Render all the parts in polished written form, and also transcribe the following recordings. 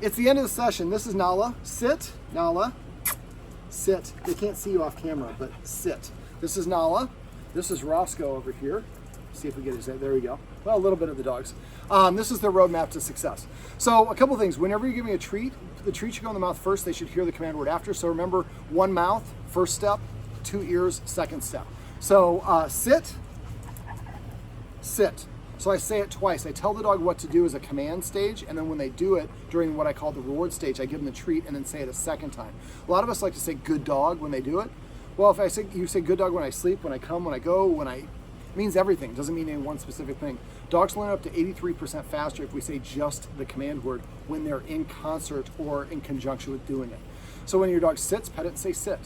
It's the end of the session. This is Nala. Sit, Nala. Sit. They can't see you off camera, but sit. This is Nala. This is Roscoe over here. See if we get his name. There we go. Well, a little bit of the dogs. This is their roadmap to success. So a couple things. Whenever you're giving a treat, the treat should go in the mouth first. They should hear the command word after. So remember, one mouth, first step, two ears, second step. So sit, sit. So I say it twice. I tell the dog what to do as a command stage, and then when they do it during what I call the reward stage, I give them the treat and then say it a second time. A lot of us like to say good dog when they do it. Well, if I say, you say good dog when I sleep, when I come, when I go, it means everything. It doesn't mean any one specific thing. Dogs learn up to 83% faster if we say just the command word when they're in concert or in conjunction with doing it. So when your dog sits, pet it and say sit.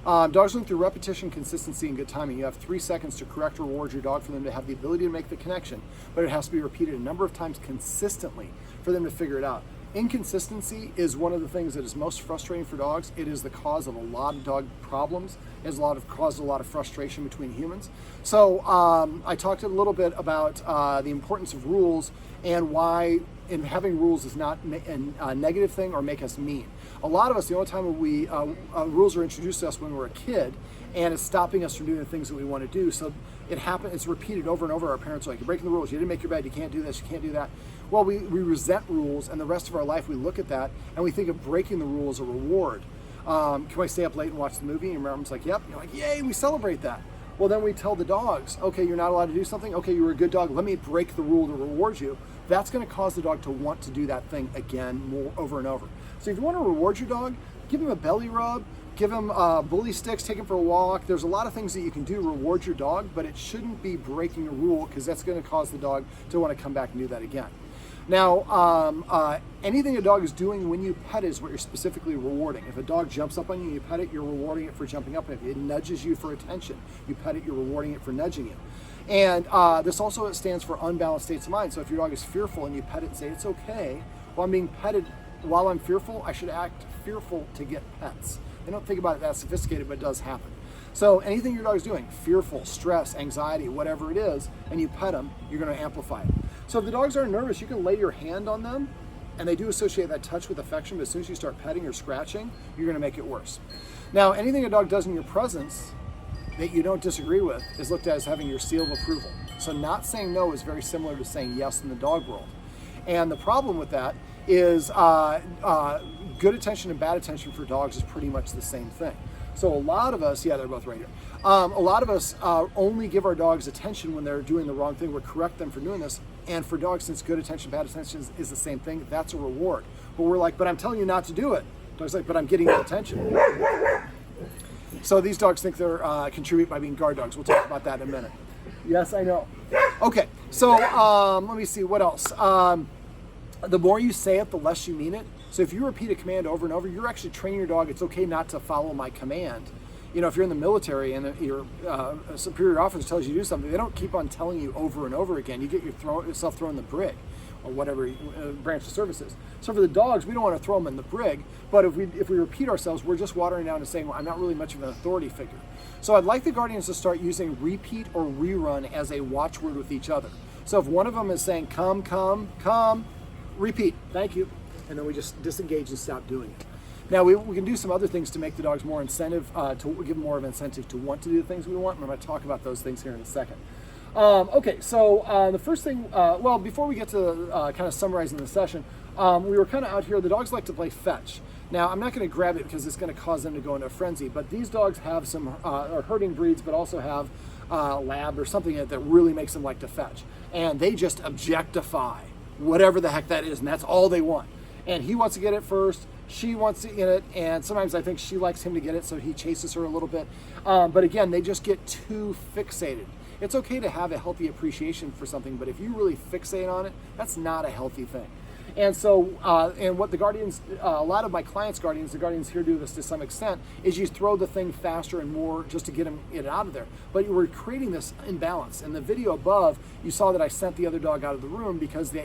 Dogs learn through repetition, consistency, and good timing. You have 3 seconds to correct or reward your dog for them to have the ability to make the connection, but it has to be repeated a number of times consistently for them to figure it out. Inconsistency is one of the things that is most frustrating for dogs. It is the cause of a lot of dog problems. It has caused a lot of frustration between humans. So I talked a little bit about the importance of rules and why having rules is not a negative thing or make us mean. A lot of us, the only time rules are introduced to us when we're a kid, and it's stopping us from doing the things that we want to do. So it's repeated over and over. Our parents are like, you're breaking the rules, you didn't make your bed, you can't do this, you can't do that. Well, we resent rules, and the rest of our life we look at that and we think of breaking the rule as a reward. Can I stay up late and watch the movie? And your mom's like, yep. You're like, yay, we celebrate that. Well, then we tell the dogs, okay, you're not allowed to do something. Okay, you were a good dog. Let me break the rule to reward you. That's going to cause the dog to want to do that thing again, more over and over. So if you want to reward your dog, give him a belly rub, give him bully sticks, take him for a walk. There's a lot of things that you can do to reward your dog, but it shouldn't be breaking a rule, because that's going to cause the dog to want to come back and do that again. Now, anything a dog is doing when you pet is what you're specifically rewarding. If a dog jumps up on you, you pet it, you're rewarding it for jumping up. If it nudges you for attention, you pet it, you're rewarding it for nudging you. And this also stands for unbalanced states of mind. So if your dog is fearful and you pet it and say, it's okay, while I'm being petted, while I'm fearful, I should act fearful to get pets. They don't think about it that sophisticated, but it does happen. So anything your dog is doing, fearful, stress, anxiety, whatever it is, and you pet them, you're going to amplify it. So if the dogs are nervous, you can lay your hand on them, and they do associate that touch with affection, but as soon as you start petting or scratching, you're going to make it worse. Now, anything a dog does in your presence that you don't disagree with is looked at as having your seal of approval. So not saying no is very similar to saying yes in the dog world. And the problem with that is good attention and bad attention for dogs is pretty much the same thing. So a lot of us, yeah, they're both right here. A lot of us only give our dogs attention when they're doing the wrong thing. We correct them for doing this. And for dogs, since good attention, bad attention is the same thing, that's a reward. But we're like, but I'm telling you not to do it. Dog's like, but I'm getting your attention. So these dogs think they're contribute by being guard dogs. We'll talk about that in a minute. Yes, I know. Okay, so let me see, what else? The more you say it, the less you mean it. So if you repeat a command over and over, you're actually training your dog, it's okay not to follow my command. You know, if you're in the military and your superior officer tells you to do something, they don't keep on telling you over and over again. You get yourself thrown in the brig or whatever branch of service is. So for the dogs, we don't want to throw them in the brig, but if we repeat ourselves, we're just watering down and saying, well, I'm not really much of an authority figure. So I'd like the guardians to start using repeat or rerun as a watchword with each other. So if one of them is saying, come, come, come, repeat, thank you, and then we just disengage and stop doing it. Now we can do some other things to make the dogs more incentive, to give more of an incentive to want to do the things we want, and I'm going to talk about those things here in a second. Okay, so the first thing, well, before we get to kind of summarizing the session, we were kind of out here, the dogs like to play fetch. Now, I'm not going to grab it because it's going to cause them to go into a frenzy, but these dogs have some are herding breeds, but also have lab or something that really makes them like to fetch. And they just objectify whatever the heck that is, and that's all they want. And he wants to get it first, she wants to get it, and sometimes I think she likes him to get it, so he chases her a little bit. But again, they just get too fixated. It's okay to have a healthy appreciation for something, but if you really fixate on it, that's not a healthy thing. And so, and what the guardians, a lot of my clients' guardians, the guardians here do this to some extent, is you throw the thing faster and more just to get it out of there. But we're creating this imbalance. In the video above, you saw that I sent the other dog out of the room because the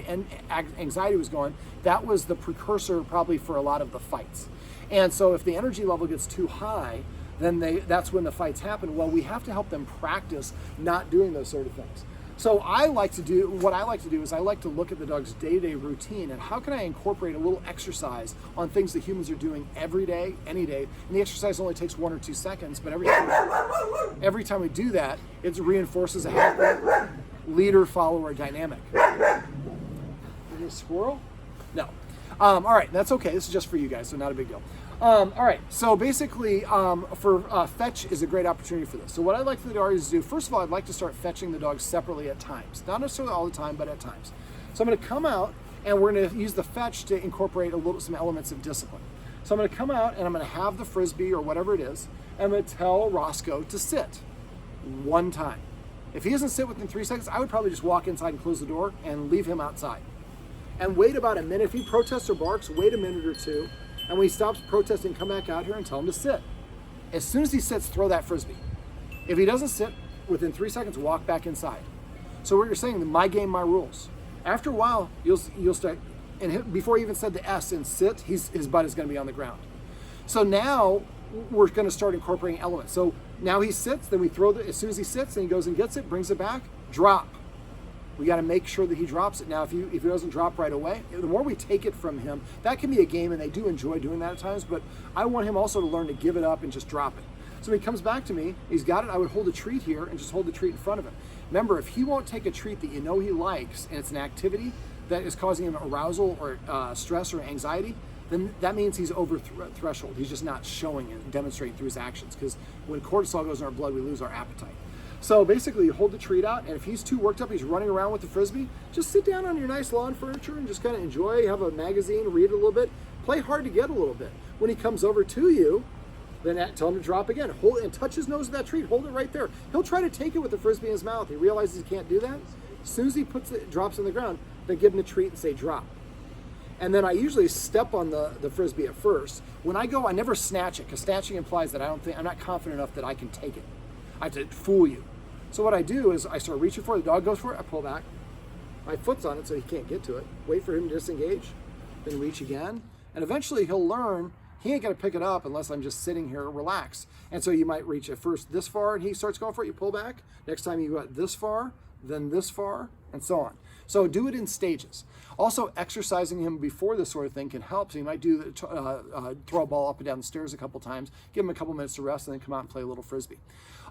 anxiety was going. That was the precursor probably for a lot of the fights. And so if the energy level gets too high, then that's when the fights happen. Well, we have to help them practice not doing those sort of things. So what I like to do is I like to look at the dog's day-to-day routine and how can I incorporate a little exercise on things that humans are doing every day, any day. And the exercise only takes 1 or 2 seconds, but every time we do that, it reinforces a healthy leader-follower dynamic. Is there a squirrel? No. All right, that's okay. This is just for you guys, so not a big deal. All right, so basically, fetch is a great opportunity for this. So what I'd like the dogs to do, first of all, I'd like to start fetching the dogs separately at times. Not necessarily all the time, but at times. So I'm going to come out, and we're going to use the fetch to incorporate some elements of discipline. So I'm going to come out, and I'm going to have the Frisbee or whatever it is, and I'm going to tell Roscoe to sit 1 time. If he doesn't sit within 3 seconds, I would probably just walk inside and close the door and leave him outside. And wait about a minute. If he protests or barks, wait a minute or 2. And when he stops protesting, come back out here and tell him to sit. As soon as he sits, throw that Frisbee. If he doesn't sit, within 3 seconds, walk back inside. So what you're saying, my game, my rules. After a while, you'll start, and before he even said the S and sit, his butt is going to be on the ground. So now we're going to start incorporating elements. So now he sits, then we throw as soon as he sits, and he goes and gets it, brings it back, drop. We got to make sure that he drops it. Now, if he doesn't drop right away, the more we take it from him, that can be a game, and they do enjoy doing that at times, but I want him also to learn to give it up and just drop it. So when he comes back to me, he's got it, I would hold a treat here and just hold the treat in front of him. Remember, if he won't take a treat that you know he likes, and it's an activity that is causing him arousal or stress or anxiety, then that means he's over threshold. He's just not showing it and demonstrating through his actions, because when cortisol goes in our blood, we lose our appetite. So basically, you hold the treat out, and if he's too worked up, he's running around with the Frisbee, just sit down on your nice lawn furniture and just kind of enjoy, have a magazine, read a little bit, play hard to get a little bit. When he comes over to you, then tell him to drop again. Hold and touch his nose with that treat. Hold it right there. He'll try to take it with the Frisbee in his mouth. He realizes he can't do that. As soon as he drops on the ground, then give him the treat and say drop. And then I usually step on the Frisbee at first. When I go, I never snatch it, because snatching implies that I'm not confident enough that I can take it. I have to fool you. So what I do is I start reaching for it, the dog goes for it, I pull back. My foot's on it so he can't get to it. Wait for him to disengage, then reach again. And eventually he'll learn he ain't gonna pick it up unless I'm just sitting here relaxed. And so you might reach at first this far and he starts going for it, you pull back. Next time you go this far, then this far, and so on. So do it in stages. Also, exercising him before this sort of thing can help. So you might do throw a ball up and down the stairs a couple times, give him a couple minutes to rest, and then come out and play a little Frisbee.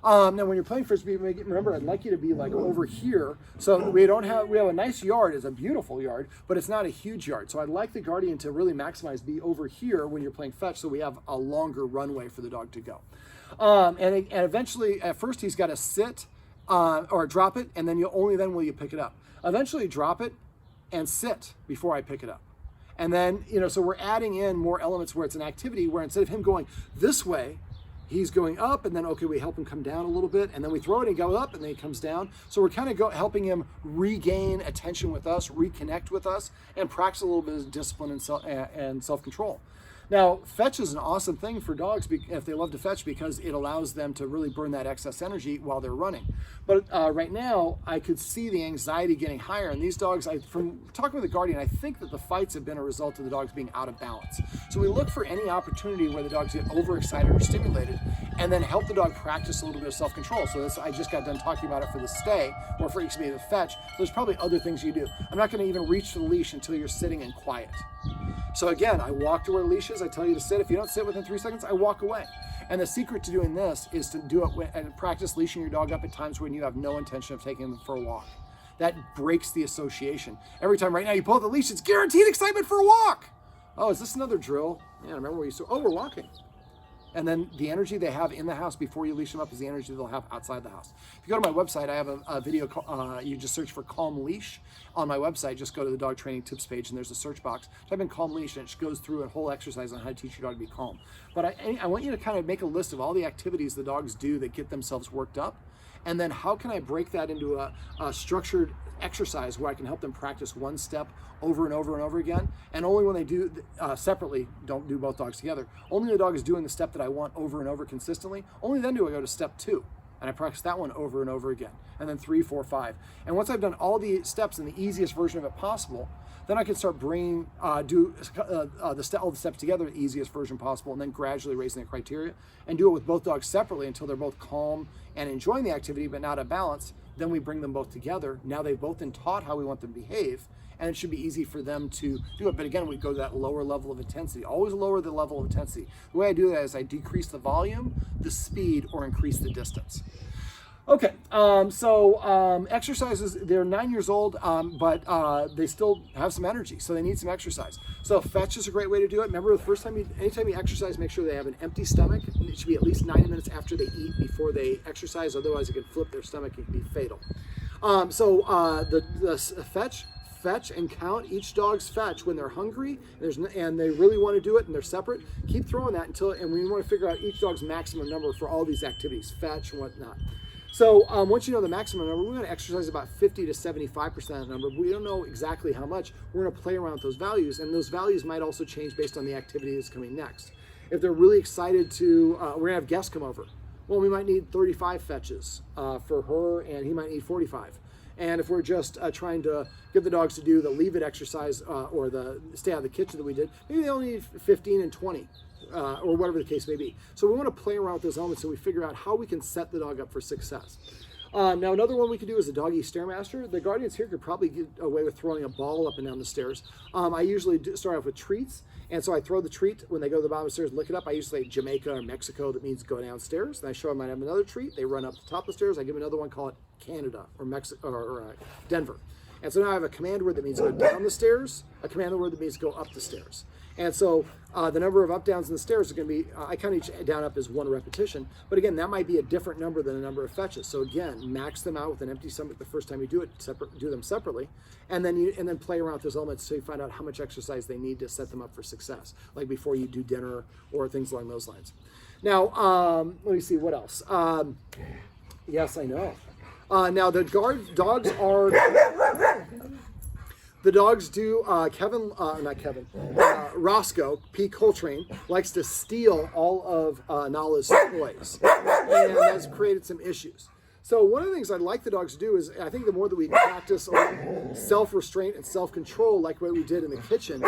Now, when you're playing Frisbee, remember, I'd like you to be like over here. So we have a nice yard. It's a beautiful yard, but it's not a huge yard. So I'd like the guardian to really maximize be over here when you're playing fetch, so we have a longer runway for the dog to go. And eventually, at first, he's got to sit or drop it, and then only then will you pick it up. Eventually, drop it and sit before I pick it up. And then, so we're adding in more elements where it's an activity where instead of him going this way, he's going up, and then, okay, we help him come down a little bit, and then we throw it and go up, and then he comes down. So we're kind of helping him regain attention with us, reconnect with us, and practice a little bit of discipline and self-control. Now, fetch is an awesome thing for dogs if they love to fetch, because it allows them to really burn that excess energy while they're running. But right now, I could see the anxiety getting higher. And these dogs, from talking with the guardian, I think that the fights have been a result of the dogs being out of balance. So we look for any opportunity where the dogs get overexcited or stimulated, and then help the dog practice a little bit of self-control. So I just got done talking about it for the stay, or for the fetch. There's probably other things you do. I'm not going to even reach for the leash until you're sitting and quiet. So again, I walk to where the leash is, I tell you to sit. If you don't sit within 3 seconds, I walk away. And the secret to doing this is to do it and practice leashing your dog up at times when you have no intention of taking them for a walk. That breaks the association. Every time right now you pull out the leash, it's guaranteed excitement for a walk. Oh, is this another drill? Yeah, remember we used to, we're walking. And then the energy they have in the house before you leash them up is the energy they'll have outside the house. If you go to my website, I have a video, you just search for Calm Leash on my website. Just go to the dog training tips page and there's a search box. Type in Calm Leash and it goes through a whole exercise on how to teach your dog to be calm. But I want you to kind of make a list of all the activities the dogs do that get themselves worked up. And then how can I break that into a structured exercise where I can help them practice one step over and over and over again. And only when they do separately, don't do both dogs together, only the dog is doing the step that I want over and over consistently, only then do I go to step 2. And I practice that one over and over again. And then 3, 4, 5. And once I've done all the steps in the easiest version of it possible, then I can start bringing, all the steps together, the easiest version possible, and then gradually raising the criteria, and do it with both dogs separately until they're both calm and enjoying the activity, but not a balance, Then we bring them both together. Now they've both been taught how we want them to behave, and it should be easy for them to do it. But again, we go to that lower level of intensity. Always lower the level of intensity. The way I do that is I decrease the volume, the speed, or increase the distance. Okay, exercises, they're 9 years old, but they still have some energy, so they need some exercise. So fetch is a great way to do it. Remember, anytime you exercise, make sure they have an empty stomach. It should be at least 90 minutes after they eat before they exercise, otherwise it can flip their stomach and can be fatal. The fetch and count each dog's fetch when they're hungry and they really want to do it and they're separate. Keep throwing that and we want to figure out each dog's maximum number for all these activities, fetch and whatnot. So once you know the maximum number, we're going to exercise about 50 to 75% of the number. But we don't know exactly how much. We're going to play around with those values, and those values might also change based on the activity that's coming next. If they're really excited to, we're going to have guests come over. Well, we might need 35 fetches for her, and he might need 45. And if we're just trying to get the dogs to do the leave it exercise or the stay out of the kitchen that we did, maybe they only need 15 and 20. Or whatever the case may be. So we want to play around with those elements so we figure out how we can set the dog up for success. Now another one we could do is a doggy stairmaster. The guardians here could probably get away with throwing a ball up and down the stairs. I usually start off with treats, and so I throw the treat when they go to the bottom of the stairs, lick it up. I usually say Jamaica or Mexico, that means go downstairs. Then I show them I have another treat. They run up the top of the stairs. I give them another one, call it Canada or Mexico or Denver. And so now I have a command word that means go down the stairs, a command word that means go up the stairs. And so the number of up downs in the stairs is going to be, I count each down up as one repetition, but again, that might be a different number than the number of fetches. So again, max them out with an empty stomach the first time you do it, do them separately, and then play around with those elements so you find out how much exercise they need to set them up for success, like before you do dinner or things along those lines. Now, let me see, what else? Yes, I know. Now the dogs are... The dogs do, Roscoe, P. Coltrane, likes to steal all of Nala's toys, and has created some issues. So one of the things I'd like the dogs to do is, I think the more that we practice self-restraint and self-control, like what we did in the kitchen,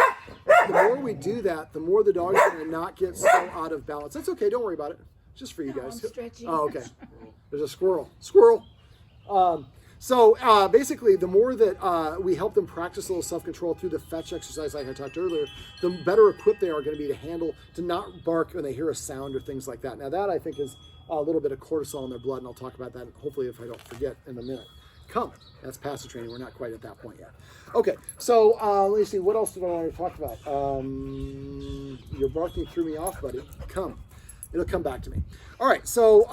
the more we do that, the more the dog's going to not get so out of balance. That's okay, don't worry about it. It's just for you guys. I'm stretching. Oh, okay. There's a squirrel. So basically, the more that we help them practice a little self-control through the fetch exercise like I talked earlier, the better equipped they are going to be to not bark when they hear a sound or things like that. Now that, I think, is a little bit of cortisol in their blood, and I'll talk about that hopefully if I don't forget in a minute. Come. That's passive training. We're not quite at that point yet. Okay, so let me see. What else did I want to talk about? Your barking threw me off, buddy. Come. It'll come back to me. All right, so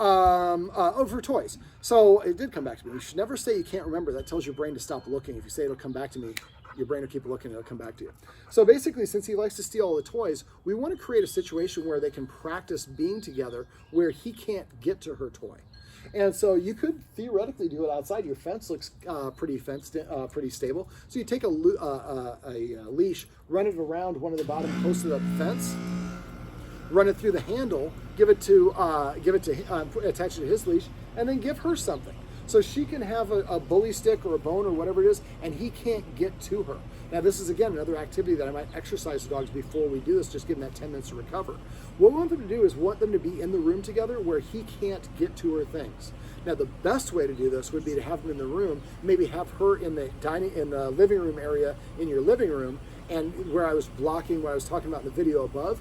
for toys. So it did come back to me. You should never say you can't remember. That tells your brain to stop looking. If you say it'll come back to me, your brain will keep looking and it'll come back to you. So basically, since he likes to steal all the toys, we want to create a situation where they can practice being together where he can't get to her toy. And so you could theoretically do it outside. Your fence looks pretty stable. So you take a leash, run it around one of the bottom posts of the fence, run it through the handle, attach it to his leash, and then give her something. So she can have a bully stick or a bone or whatever it is, and he can't get to her. Now this is, again, another activity that I might exercise the dogs before we do this, just give them that 10 minutes to recover. What we want them to do is want them to be in the room together where he can't get to her things. Now the best way to do this would be to have them in the room, maybe have her in the living room area in your living room, and where I was blocking what I was talking about in the video above,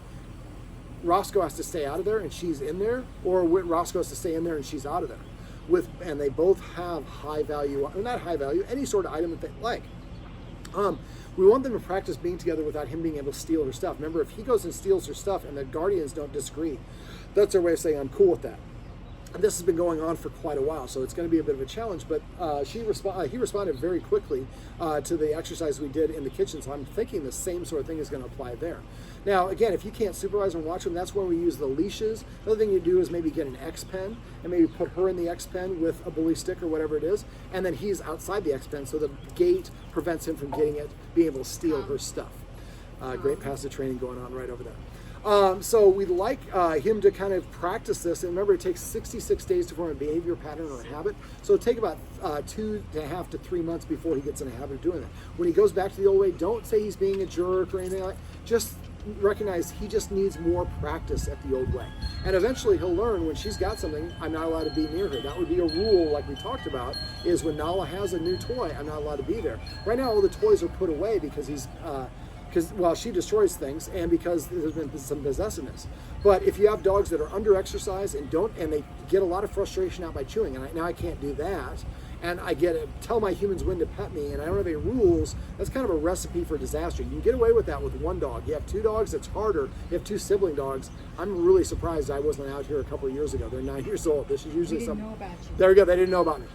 Roscoe has to stay out of there and she's in there, or Roscoe has to stay in there and she's out of there. And they both have high value, or not high value, any sort of item that they like. We want them to practice being together without him being able to steal her stuff. Remember, if he goes and steals her stuff and the guardians don't disagree, that's their way of saying, I'm cool with that. And this has been going on for quite a while, so it's going to be a bit of a challenge, but he responded very quickly to the exercise we did in the kitchen, so I'm thinking the same sort of thing is going to apply there. Now, again, if you can't supervise and watch them, that's where we use the leashes. Another thing you do is maybe get an X pen and maybe put her in the X pen with a bully stick or whatever it is, and then he's outside the X pen, so the gate prevents him from being able to steal her stuff. Great passive training going on right over there. So we'd like him to kind of practice this, and remember, it takes 66 days to form a behavior pattern or a habit, so it'll take about 2.5 to 3 months before he gets in a habit of doing that. When he goes back to the old way, don't say he's being a jerk or anything like that. Just recognize he just needs more practice at the old way. And eventually he'll learn when she's got something, I'm not allowed to be near her. That would be a rule, like we talked about, is when Nala has a new toy, I'm not allowed to be there. Right now all the toys are put away because she destroys things, and because there's been some possessiveness. But if you have dogs that are under exercise and they get a lot of frustration out by chewing, and now I can't do that, and I tell my humans when to pet me, and I don't have any rules, that's kind of a recipe for disaster. You can get away with that with one dog. You have two dogs, it's harder. You have two sibling dogs. I'm really surprised I wasn't out here a couple of years ago. They're 9 years old. This is usually know about you. There we go. They didn't know about me.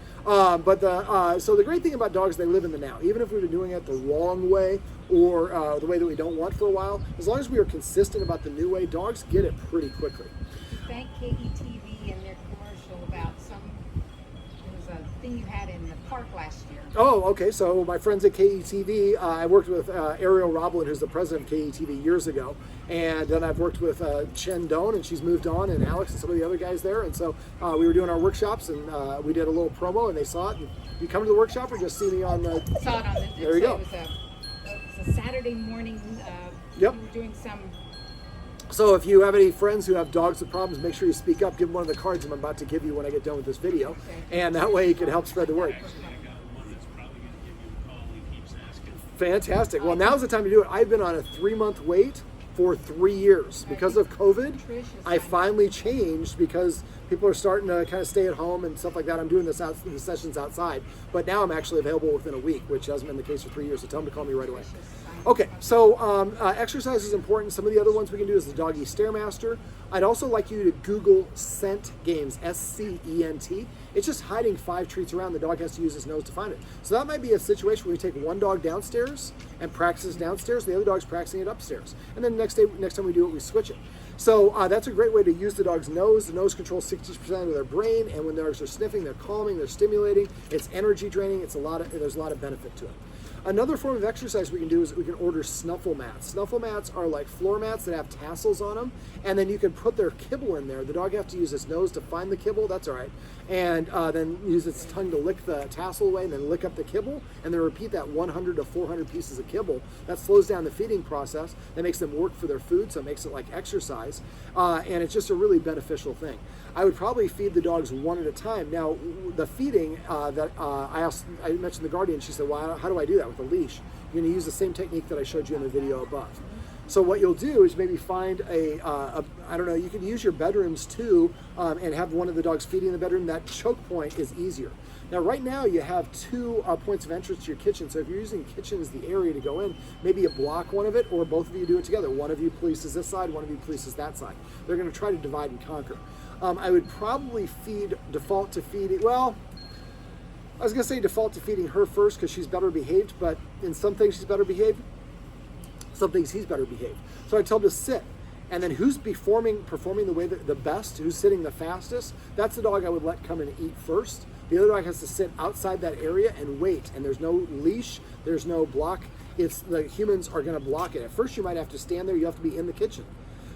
So the great thing about dogs, they live in the now. Even if we've been doing it the wrong way or the way that we don't want for a while, as long as we are consistent about the new way, dogs get it pretty quickly. Thank KETV and their commercial about it was a thing you had in the park last year. Oh, okay. So my friends at KETV, I worked with Ariel Roblin, who's the president of KETV years ago. And then I've worked with Chen Doan, and she's moved on, and Alex and some of the other guys there. And so we were doing our workshops, and we did a little promo, and they saw it. And you come to the workshop or just see me on the... Saw it on the... There you go. It was a Saturday morning. Yep. We were doing some... So if you have any friends who have dogs with problems, make sure you speak up. Give them one of the cards I'm about to give you when I get done with this video. Okay. And that way you can help spread the word. Fantastic. Well, now's the time to do it. I've been on a 3-month wait for 3 years. Because of COVID, I finally changed because people are starting to kind of stay at home and stuff like that. I'm doing the sessions outside. But now I'm actually available within a week, which hasn't been the case for 3 years. So tell them to call me right away. Okay, so exercise is important. Some of the other ones we can do is the Doggy Stairmaster. I'd also like you to Google scent games, SCENT. It's just hiding 5 treats around. The dog has to use his nose to find it. So that might be a situation where we take one dog downstairs and practices downstairs, the other dog's practicing it upstairs. And then next time we do it, we switch it. So that's a great way to use the dog's nose. The nose controls 60% of their brain, and when dogs are sniffing, they're calming, they're stimulating, it's energy draining, there's a lot of benefit to it. Another form of exercise we can do is we can order snuffle mats. Snuffle mats are like floor mats that have tassels on them, and then you can put their kibble in there. The dog has to use its nose to find the kibble, that's all right, and then use its tongue to lick the tassel away and then lick up the kibble, and then repeat that 100 to 400 pieces of kibble. That slows down the feeding process. That makes them work for their food, so it makes it like exercise, and it's just a really beneficial thing. I would probably feed the dogs one at a time. Now, the feeding that I mentioned the Guardian, she said, well, how do I do that with a leash? You're going to use the same technique that I showed you in the video above. So what you'll do is maybe find I don't know, you can use your bedrooms too, and have one of the dogs feeding in the bedroom. That choke point is easier. Now, right now you have 2 points of entrance to your kitchen. So if you're using kitchen as the area to go in, maybe you block one of it, or both of you do it together. One of you polices this side, one of you polices that side. They're going to try to divide and conquer. I would probably default to feeding, well, I was going to say default to feeding her first because she's better behaved, but in some things she's better behaved, some things he's better behaved. So I tell him to sit, and then who's performing the way the best, who's sitting the fastest, that's the dog I would let come and eat first. The other dog has to sit outside that area and wait, and there's no leash, there's no block. The humans are going to block it. At first you might have to stand there, you have to be in the kitchen.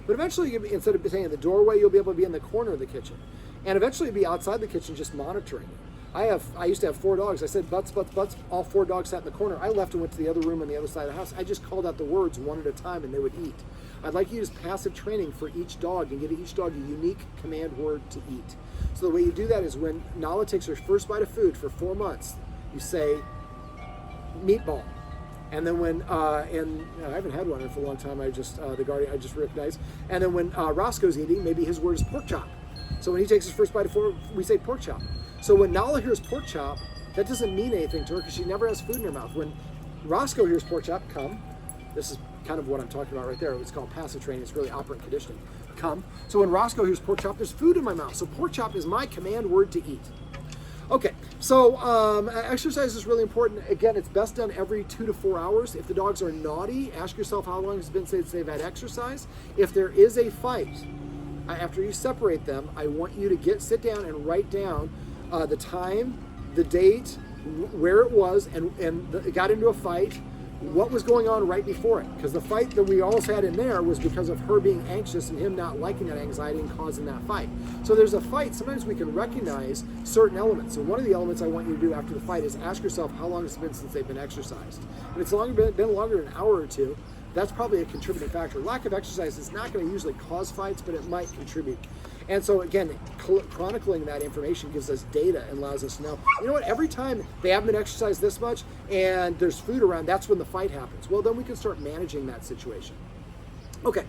But eventually, instead of staying in the doorway, you'll be able to be in the corner of the kitchen. And eventually you'll be outside the kitchen just monitoring it. I used to have 4 dogs. I said, butts, butts, butts. All 4 dogs sat in the corner. I left and went to the other room on the other side of the house. I just called out the words one at a time, and they would eat. I'd like you to use passive training for each dog and give each dog a unique command word to eat. So the way you do that is when Nala takes her first bite of food for 4 months, you say, meatball. And then when, and I haven't had one for a long time, the Guardian, I just recognized. And then when Roscoe's eating, maybe his word is pork chop. So when he takes his first bite of food, we say pork chop. So when Nala hears pork chop, that doesn't mean anything to her because she never has food in her mouth. When Roscoe hears pork chop, come. This is kind of what I'm talking about right there. It's called passive training. It's really operant conditioning. Come. So when Roscoe hears pork chop, there's food in my mouth. So pork chop is my command word to eat. Okay, so exercise is really important. Again, it's best done every 2 to 4 hours. If the dogs are naughty, ask yourself how long it's been since they've had exercise. If there is a fight, after you separate them, I want you to sit down and write down the time, the date, where it was, and it got into a fight, what was going on right before it. Because the fight that we always had in there was because of her being anxious and him not liking that anxiety and causing that fight. So there's a fight. Sometimes we can recognize certain elements. So one of the elements I want you to do after the fight is ask yourself how long it's been since they've been exercised. And it's been longer than an hour or two, that's probably a contributing factor. Lack of exercise is not going to usually cause fights, but it might contribute. And so again, chronicling that information gives us data and allows us to know, you know what, every time they haven't been exercised this much and there's food around, that's when the fight happens. Well, then we can start managing that situation. Okay.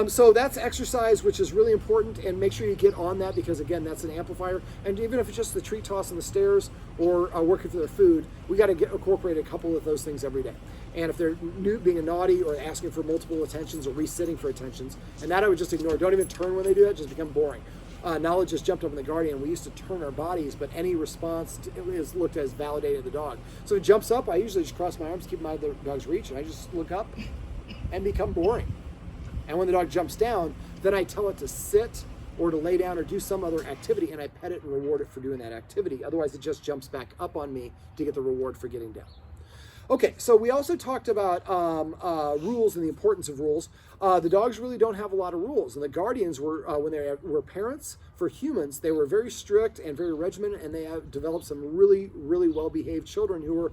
So that's exercise, which is really important, and make sure you get on that because, again, that's an amplifier. And even if it's just the treat toss on the stairs or working for their food, we got to incorporate a couple of those things every day. And if they're being a naughty or asking for multiple attentions or resitting for attentions, and that I would just ignore. Don't even turn when they do that, just become boring. Knowledge just jumped up in the Guardian. We used to turn our bodies, but any response is looked as validating the dog. So if it jumps up, I usually just cross my arms, keep them out of the dog's reach, and I just look up and become boring. And when the dog jumps down, then I tell it to sit or to lay down or do some other activity, and I pet it and reward it for doing that activity. Otherwise, it just jumps back up on me to get the reward for getting down. Okay, so we also talked about rules and the importance of rules. The dogs really don't have a lot of rules, and the Guardians were, when they were parents for humans, they were very strict and very regimented, and they have developed some really, really well-behaved children who were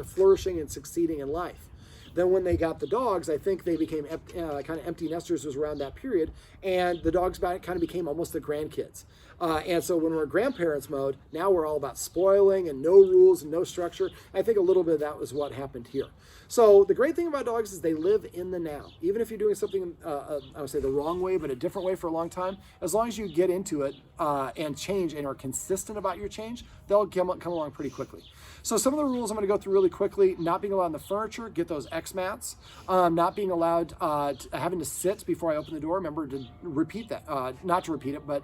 flourishing and succeeding in life. Then when they got the dogs, I think they became kind of empty nesters was around that period, and the dogs kind of became almost the grandkids. And so when we're grandparents mode, now we're all about spoiling and no rules and no structure. I think a little bit of that was what happened here. So the great thing about dogs is they live in the now. Even if you're doing something, I would say the wrong way, but a different way for a long time, as long as you get into it and change and are consistent about your change, they'll come along pretty quickly. So some of the rules I'm going to go through really quickly: not being allowed on the furniture, get those X mats, not being allowed, having to sit before I open the door. Remember to repeat that, not to repeat it, but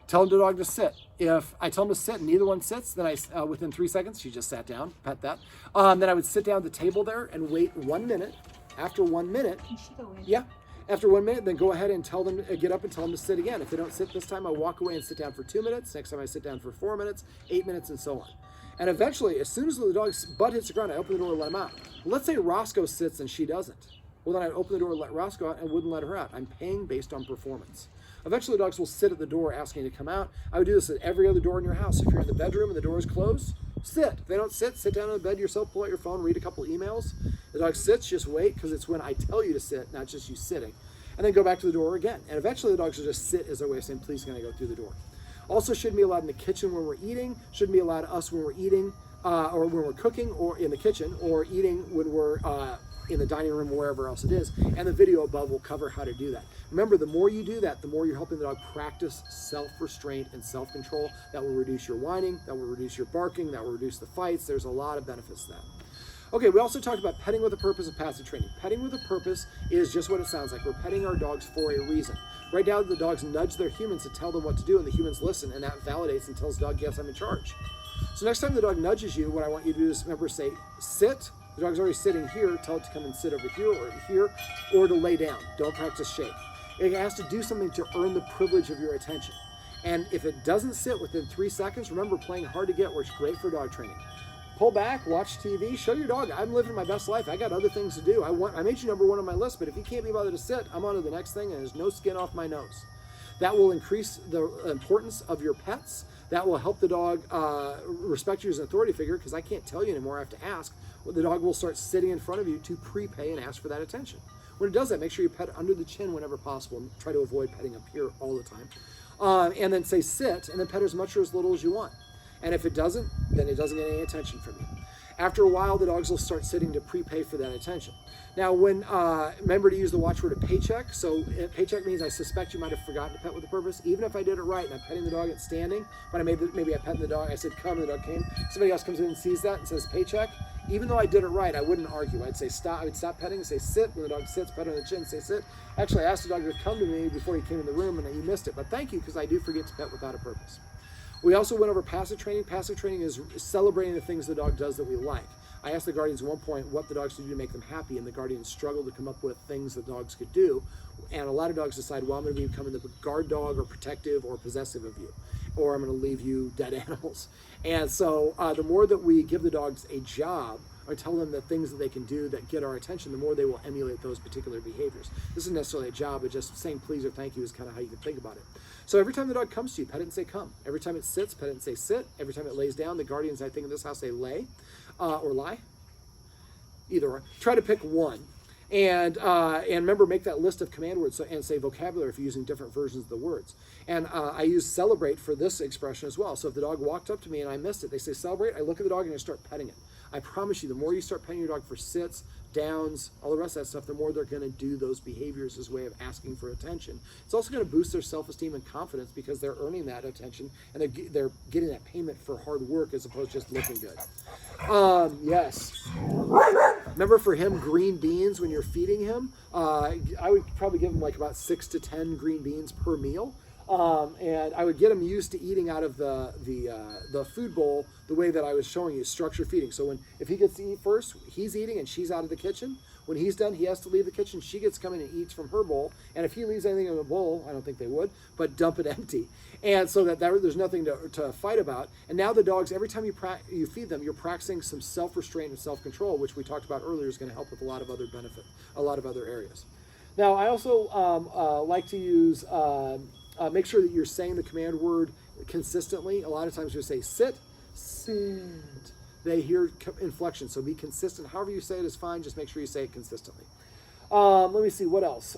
tell the dog to sit. If I tell them to sit and neither one sits, then within 3 seconds, she just sat down, pet that. Then I would sit down at the table there and wait 1 minute. After 1 minute, Can she go in? yeah. After 1 minute, then go ahead and tell them, get up and tell them to sit again. If they don't sit this time, I walk away and sit down for 2 minutes. Next time I sit down for 4 minutes, 8 minutes, and so on. And eventually, as soon as the dog's butt hits the ground, I open the door and let him out. Let's say Roscoe sits and she doesn't. Well, then I'd open the door and let Roscoe out and wouldn't let her out. I'm paying based on performance. Eventually, dogs will sit at the door asking to come out. I would do this at every other door in your house. If you're in the bedroom and the door is closed, sit. If they don't sit down on the bed yourself, pull out your phone, read a couple emails. The dog sits, just wait, because it's when I tell you to sit, not just you sitting. And then go back to the door again. And eventually, the dogs will just sit as their way of saying, please, can I go through the door? Also, shouldn't be allowed in the kitchen when we're eating. Shouldn't be allowed us when we're eating, or when we're cooking, or in the kitchen, or eating when we're in the dining room or wherever else it is. And the video above will cover how to do that. Remember, the more you do that, the more you're helping the dog practice self-restraint and self-control. That will reduce your whining, that will reduce your barking, that will reduce the fights. There's a lot of benefits to that. Okay, we also talked about petting with a purpose and passive training. Petting with a purpose is just what it sounds like. We're petting our dogs for a reason. Right now, the dogs nudge their humans to tell them what to do, and the humans listen, and that validates and tells the dog, yes, I'm in charge. So next time the dog nudges you, what I want you to do is remember, say, sit. The dog's already sitting here. Tell it to come and sit over here, or to lay down. Don't practice shake. It has to do something to earn the privilege of your attention. And if it doesn't sit within 3 seconds, remember, playing hard to get works great for dog training. Pull back, watch TV, show your dog, I'm living my best life. I got other things to do. I made you number one on my list, but if you can't be bothered to sit, I'm on to the next thing, and there's no skin off my nose. That will increase the importance of your pets. That will help the dog respect you as an authority figure, because I can't tell you anymore, I have to ask. Well, the dog will start sitting in front of you to prepay and ask for that attention. When it does that, make sure you pet under the chin whenever possible, and try to avoid petting up here all the time. And then say sit, and then pet as much or as little as you want. And if it doesn't, then it doesn't get any attention from you. After a while, the dogs will start sitting to prepay for that attention. Now, remember to use the watchword of paycheck. So paycheck means I suspect you might have forgotten to pet with a purpose. Even if I did it right and I'm petting the dog at standing, but maybe I pet the dog, I said come, and the dog came. Somebody else comes in and sees that and says paycheck. Even though I did it right, I wouldn't argue. I'd say stop. I would stop petting and say sit. When the dog sits, pet on the chin, say sit. Actually, I asked the dog to come to me before he came in the room, and you missed it. But thank you, because I do forget to pet without a purpose. We also went over passive training. Passive training is celebrating the things the dog does that we like. I asked the Guardians at one point what the dogs could do to make them happy, and the Guardians struggled to come up with things that dogs could do. And a lot of dogs decide, well, I'm going to be becoming the guard dog or protective or possessive of you, or I'm going to leave you dead animals. And so the more that we give the dogs a job or tell them the things that they can do that get our attention, the more they will emulate those particular behaviors. This isn't necessarily a job, but just saying please or thank you is kind of how you can think about it. So every time the dog comes to you, pet it and say come. Every time it sits, pet it and say sit. Every time it lays down, the Guardians, I think in this house, say lay or lie. Either or. Try to pick one. And remember, make that list of command words and say vocabulary if you're using different versions of the words. And I use celebrate for this expression as well. So if the dog walked up to me and I missed it, they say celebrate. I look at the dog and I start petting it. I promise you, the more you start petting your dog for sits, downs, all the rest of that stuff, the more they're going to do those behaviors as a way of asking for attention. It's also going to boost their self-esteem and confidence because they're earning that attention and they're getting that payment for hard work as opposed to just looking good. Yes. Remember for him, green beans when you're feeding him, I would probably give him like about 6 to 10 green beans per meal. And I would get him used to eating out of the food bowl the way that I was showing you, structured feeding. So if he gets to eat first, he's eating and she's out of the kitchen. When he's done, he has to leave the kitchen. She gets come in and eats from her bowl. And if he leaves anything in the bowl, I don't think they would, but dump it empty. And so that there's nothing to fight about. And now the dogs, every time you feed them, you're practicing some self-restraint and self-control, which we talked about earlier is going to help with a lot of other benefit, a lot of other areas. Now, I also like to use... make sure that you're saying the command word consistently. A lot of times you say sit, sit. They hear inflection, so be consistent. However you say it is fine. Just make sure you say it consistently. Let me see, what else?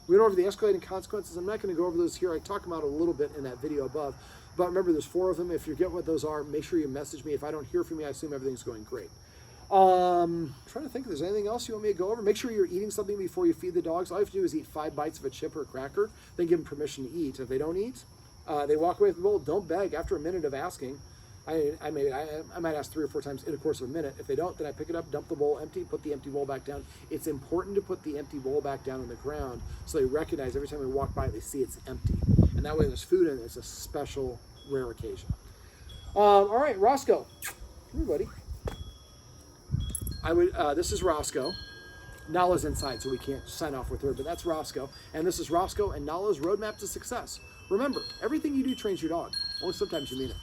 We went over the escalating consequences. I'm not going to go over those here. I talk about it a little bit in that video above. But remember, there's 4 of them. If you get what those are, make sure you message me. If I don't hear from you, I assume everything's going great. Trying to think if there's anything else you want me to go over. Make sure you're eating something before you feed the dogs. All you have to do is eat 5 bites of a chip or a cracker, then give them permission to eat. If they don't eat, they walk away from the bowl. Don't beg. After a minute of asking, I might ask 3 or 4 times in the course of a minute. If they don't, then I pick it up, dump the bowl empty, put the empty bowl back down. It's important to put the empty bowl back down on the ground so they recognize every time they walk by, they see it's empty. And that way there's food in it. It's a special, rare occasion. All right, Roscoe. Come here, buddy. This is Roscoe. Nala's inside, so we can't sign off with her, but that's Roscoe. And this is Roscoe and Nala's roadmap to success. Remember, everything you do trains your dog. Only sometimes you mean it.